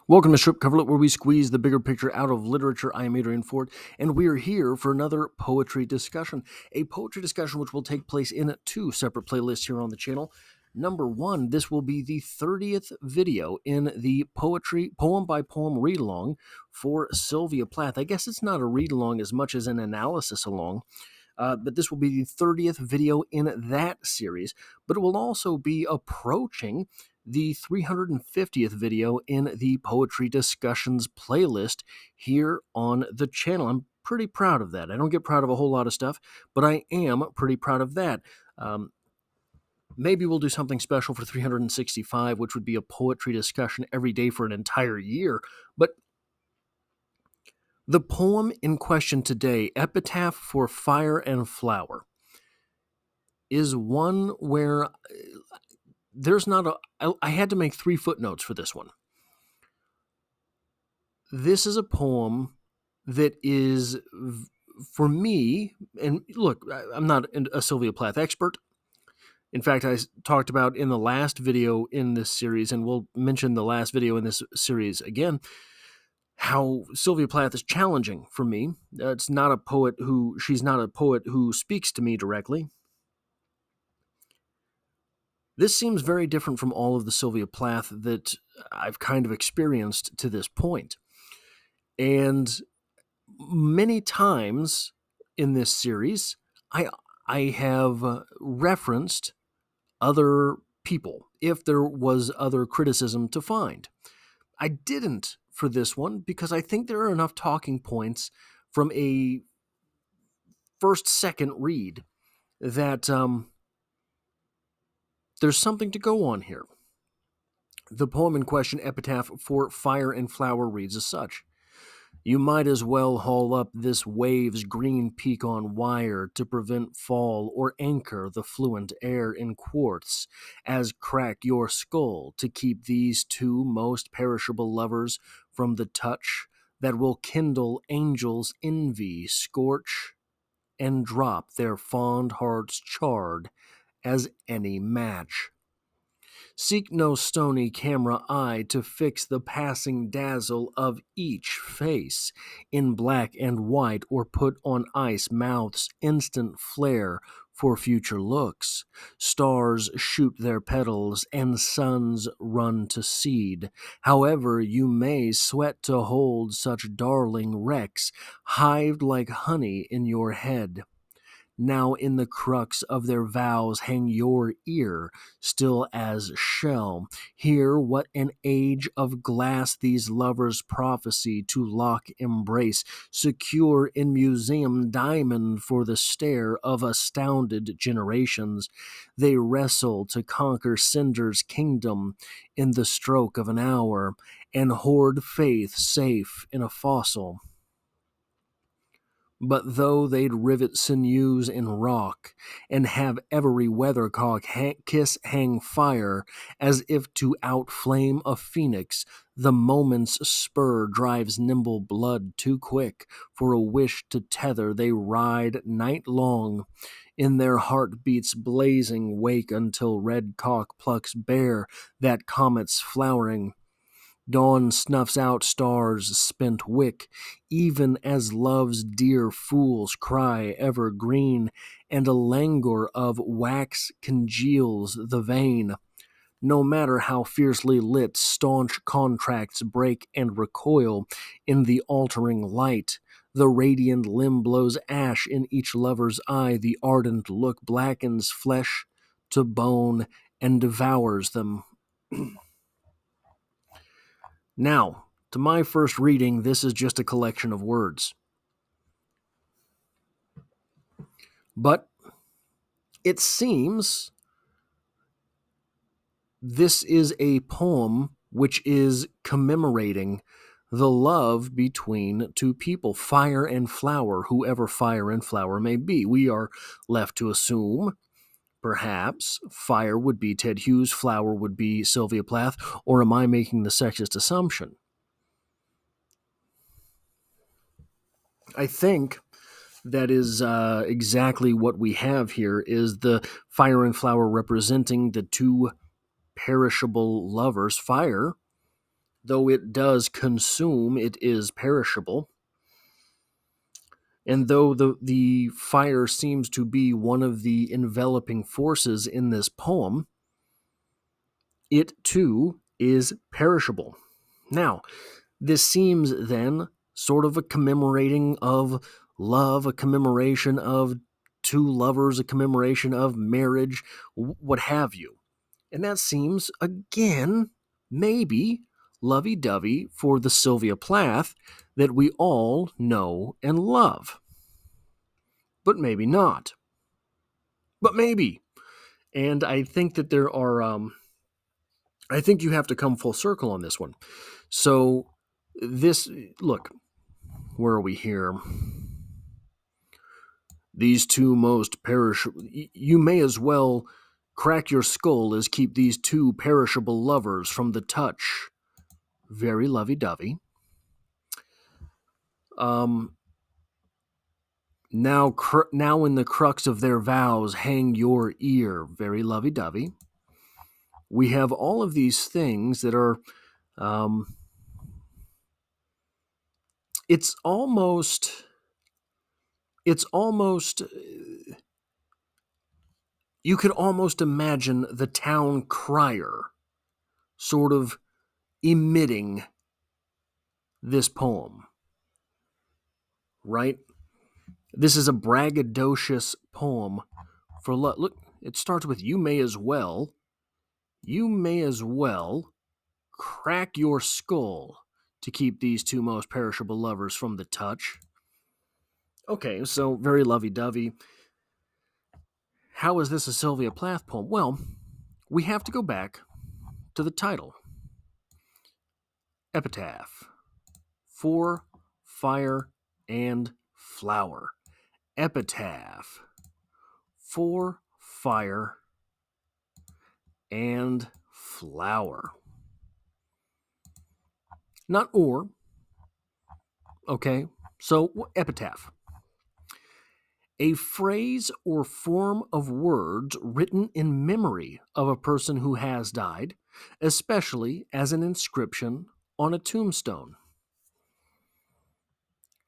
Welcome to Strip Coverlet, where we squeeze the bigger picture out of literature. I am Adrian Ford, and we are here for another poetry discussion. A poetry discussion which will take place in two separate playlists here on the channel. Number one, this will be the 30th video in the poetry poem by poem read along for Sylvia Plath. I guess it's not a read along as much as an analysis along. But this will be the 30th video in that series, but it will also be approaching the 350th video in the Poetry Discussions playlist here on the channel. I'm pretty proud of that. I don't get proud of a whole lot of stuff, but I am pretty proud of that. Maybe we'll do something special for 365, which would be a poetry discussion every day for an entire year. But the poem in question today, Epitaph for Fire and Flower, is one where there's not a... I had to make 3 footnotes for this one. This is a poem that is, for me, and look, I'm not a Sylvia Plath expert. In fact, I talked about in the last video in this series, and we'll mention the last video in this series again, how Sylvia Plath is challenging for me. She's not a poet who speaks to me directly. This seems very different from all of the Sylvia Plath that I've kind of experienced to this point. And many times in this series, I have referenced other people if there was other criticism to find. I didn't for this one because I think there are enough talking points from a second read that there's something to go on here. The poem in question, Epitaph for Fire and Flower, reads as such. You might as well haul up this wave's green peak on wire to prevent fall or anchor the fluent air in quartz, as crack your skull to keep these two most perishable lovers from the touch that will kindle angels' envy, scorch, and drop their fond hearts charred as any match. Seek no stony camera eye to fix the passing dazzle of each face in black and white, or put on ice mouth's instant flare for future looks. Stars shoot their petals and suns run to seed. However, you may sweat to hold such darling wrecks hived like honey in your head. Now in the crux of their vows hang your ear, still as shell. Hear what an age of glass these lovers prophesy to lock embrace, secure in museum diamond for the stare of astounded generations. They wrestle to conquer cinder's kingdom in the stroke of an hour, and hoard faith safe in a fossil. But though they'd rivet sinews in rock, and have every weathercock kiss hang fire, as if to outflame a phoenix, the moment's spur drives nimble blood too quick for a wish to tether. They ride night long in their heartbeats' blazing wake until red cock plucks bare that comet's flowering. Dawn snuffs out stars' spent wick, even as love's dear fool's cry evergreen, and a languor of wax congeals the vein. No matter how fiercely lit, staunch contracts break and recoil in the altering light. The radiant limb blows ash in each lover's eye, the ardent look blackens flesh to bone and devours them. Now, to my first reading, this is just a collection of words. But it seems this is a poem which is commemorating the love between two people, fire and flower, whoever fire and flower may be. We are left to assume perhaps fire would be Ted Hughes, flower would be Sylvia Plath, or am I making the sexist assumption? I think that is exactly what we have here, is the fire and flower representing the two perishable lovers. Fire, though it does consume, it is perishable. And though the fire seems to be one of the enveloping forces in this poem, it too is perishable. Now, this seems then sort of a commemorating of love, a commemoration of two lovers, a commemoration of marriage, what have you. And that seems, again, maybe lovey-dovey for the Sylvia Plath that we all know and love. But maybe not. But maybe. And I think that there are, I think you have to come full circle on this one. So, look, where are we here? These two most perishable. You may as well crack your skull as keep these two perishable lovers from the touch. Very lovey-dovey. Now in the crux of their vows, hang your ear. Very lovey-dovey. We have all of these things that are. It's almost. You could almost imagine the town crier sort of emitting this poem, right? This is a braggadocious poem for love. Look, it starts with you may as well crack your skull to keep these two most perishable lovers from the touch. Okay, so very lovey-dovey. How is this a Sylvia Plath poem? Well, we have to go back to the title. Epitaph. For Fire and Flower. Epitaph. For Fire and Flower. Not or. Okay, so epitaph. A phrase or form of words written in memory of a person who has died, especially as an inscription on a tombstone.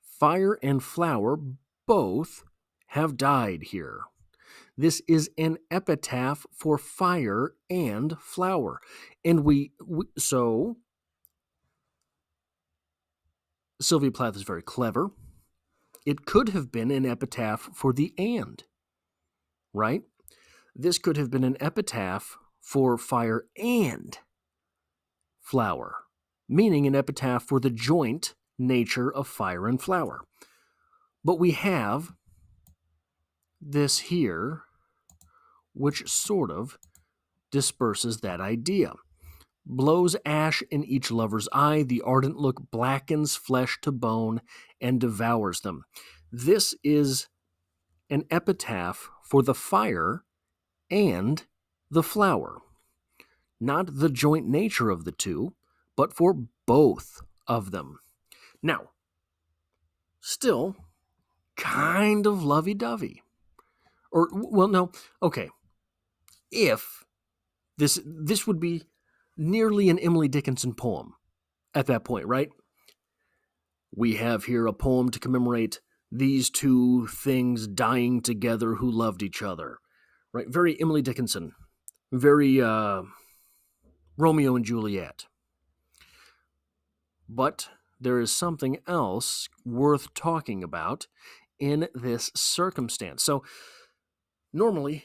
Fire and flower both have died here. This is an epitaph for fire and flower. And so Sylvia Plath is very clever. It could have been an epitaph for the and, right? This could have been an epitaph for fire and flower, meaning an epitaph for the joint nature of fire and flower. But we have this here, which sort of disperses that idea. Blows ash in each lover's eye, the ardent look blackens flesh to bone and devours them. This is an epitaph for the fire and the flower. Not the joint nature of the two, but for both of them. Now, still kind of lovey-dovey. Or, well, no, okay. If this would be nearly an Emily Dickinson poem at that point, right? We have here a poem to commemorate these two things dying together who loved each other, right? Very Emily Dickinson, very Romeo and Juliet. But there is something else worth talking about in this circumstance. So, normally,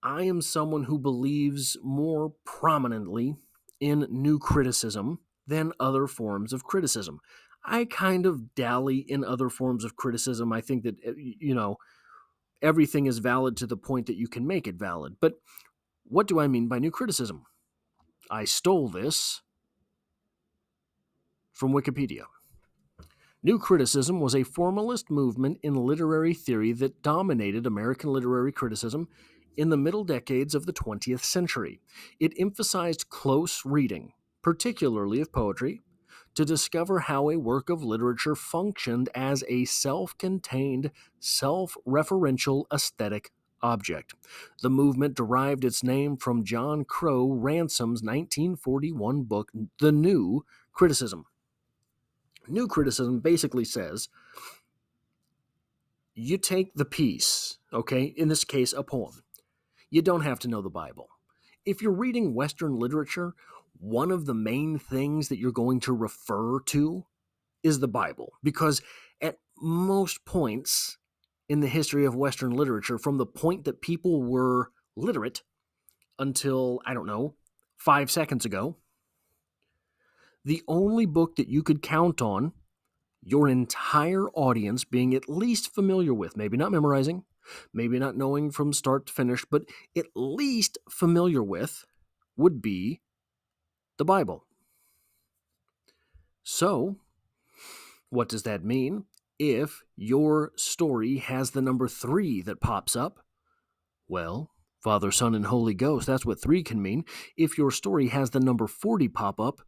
I am someone who believes more prominently in new criticism than other forms of criticism. I kind of dally in other forms of criticism. I think that, everything is valid to the point that you can make it valid. But what do I mean by new criticism? I stole this from Wikipedia. New criticism was a formalist movement in literary theory that dominated American literary criticism in the middle decades of the 20th century. It emphasized close reading, particularly of poetry, to discover how a work of literature functioned as a self-contained, self-referential aesthetic object. The movement derived its name from John Crowe Ransom's 1941 book, The New Criticism. New criticism basically says you take the piece, okay, in this case, a poem. You don't have to know the Bible. If you're reading Western literature, one of the main things that you're going to refer to is the Bible, because at most points in the history of Western literature, from the point that people were literate until, I don't know, 5 seconds ago, the only book that you could count on your entire audience being at least familiar with, maybe not memorizing, maybe not knowing from start to finish, but at least familiar with, would be the Bible. So, what does that mean? If your story has the number 3 that pops up, well, Father, Son, and Holy Ghost, that's what 3 can mean. If your story has the number 40 pop up,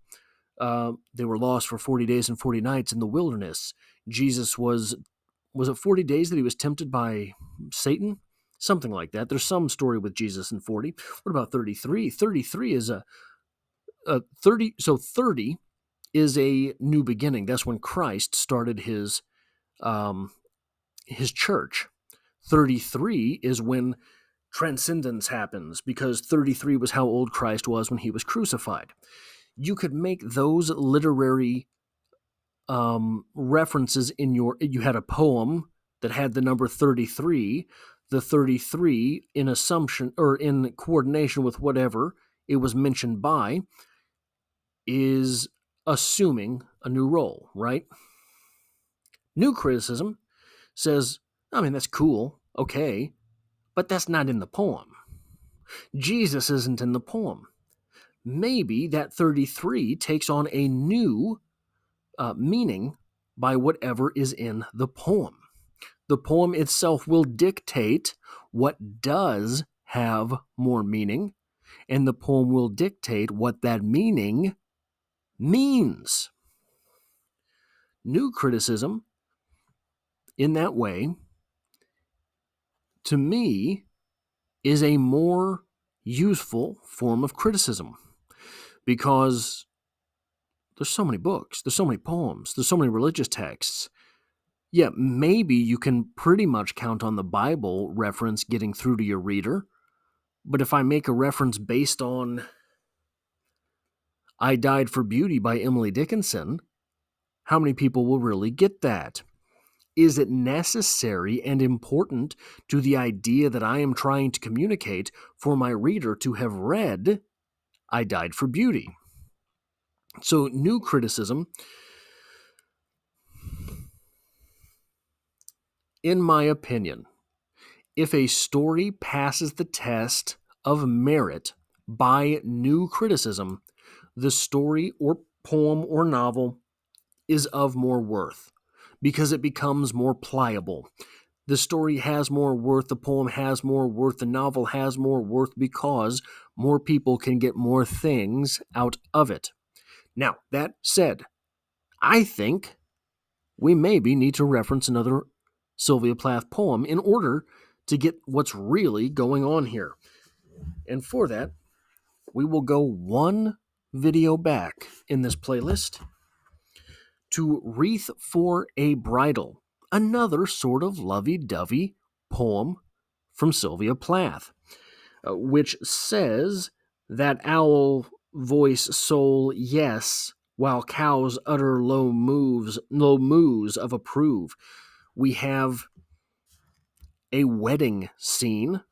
they were lost for 40 days and 40 nights in the wilderness. Jesus was it 40 days that he was tempted by Satan? Something like that. There's some story with Jesus in 40. What about 33? 33 is a 30. So 30 is a new beginning. That's when Christ started his church. 33 is when transcendence happens, because 33 was how old Christ was when he was crucified. You could make those literary references in you had a poem that had the number 33, the 33 in assumption or in coordination with whatever it was mentioned by is assuming a new role, right? New criticism says, I mean, that's cool, okay, but that's not in the poem. Jesus isn't in the poem. Maybe that 33 takes on a new meaning by whatever is in the poem. The poem itself will dictate what does have more meaning, and the poem will dictate what that meaning means. New criticism, in that way, to me, is a more useful form of criticism, because there's so many books, there's so many poems, there's so many religious texts. Yeah, maybe you can pretty much count on the Bible reference getting through to your reader, but if I make a reference based on I Died for Beauty by Emily Dickinson, how many people will really get that? Is it necessary and important to the idea that I am trying to communicate for my reader to have read I Died for Beauty? So, new criticism, in my opinion, if a story passes the test of merit by new criticism, the story or poem or novel is of more worth because it becomes more pliable. The story has more worth, the poem has more worth, the novel has more worth because more people can get more things out of it. Now, that said, I think we maybe need to reference another Sylvia Plath poem in order to get what's really going on here. And for that, we will go one video back in this playlist to Wreath for a Bridal, another sort of lovey-dovey poem from Sylvia Plath, which says that owl voice soul yes, while cows utter low moos of approve. We have a wedding scene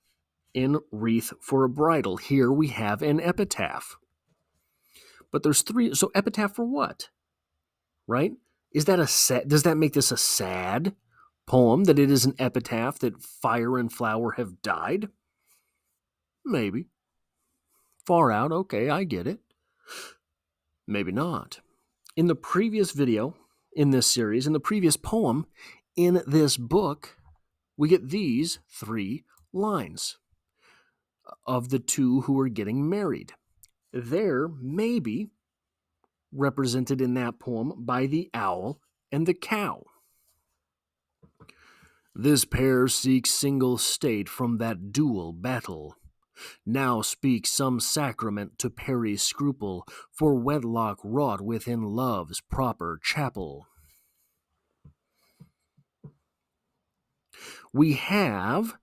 in Wreath for a Bridal. Here we have an epitaph. But there's 3, so epitaph for what? Right? Is that does that make this a sad poem, that it is an epitaph that fire and flower have died? Maybe. Far out, okay, I get it. Maybe not. In the previous video, in this series, in the previous poem, in this book, we get these 3 lines of the 2 who are getting married. They're maybe represented in that poem by the owl and the cow. This pair seeks single state from that dual battle. Now speak some sacrament to parry scruple, for wedlock wrought within love's proper chapel. We have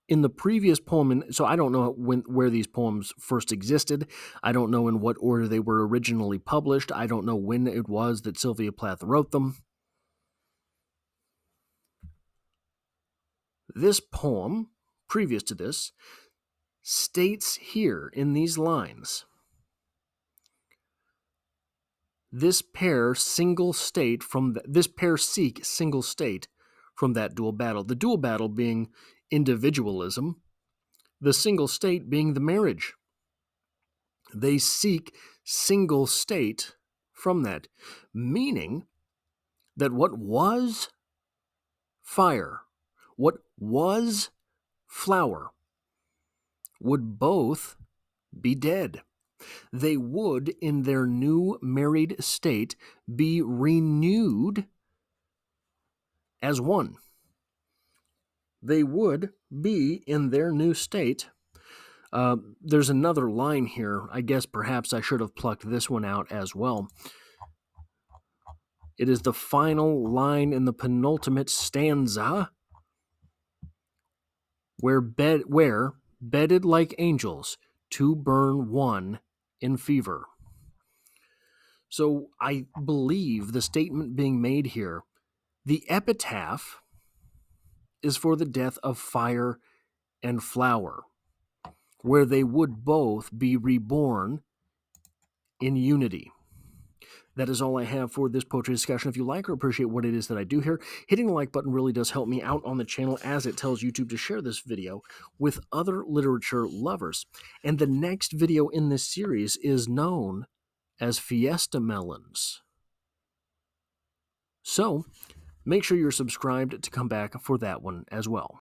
in the previous poem, so I don't know where these poems first existed. I don't know in what order they were originally published. I don't know when it was that Sylvia Plath wrote them. This poem, previous to this, states here in these lines, this pair seek single state from that dual battle. The dual battle being individualism, the single state being the marriage. They seek single state from that, meaning that what was fire, what was flower, would both be dead. They would, in their new married state, be renewed as one. They would be in their new state. There's another line here. I guess perhaps I should have plucked this one out as well. It is the final line in the penultimate stanza, where bedded like angels to burn one in fever. So I believe the statement being made here, the epitaph is for the death of fire and flower, where they would both be reborn in unity. That is all I have for this poetry discussion. If you like or appreciate what it is that I do here, hitting the like button really does help me out on the channel, as it tells YouTube to share this video with other literature lovers. And the next video in this series is known as Fiesta Melons. So make sure you're subscribed to come back for that one as well.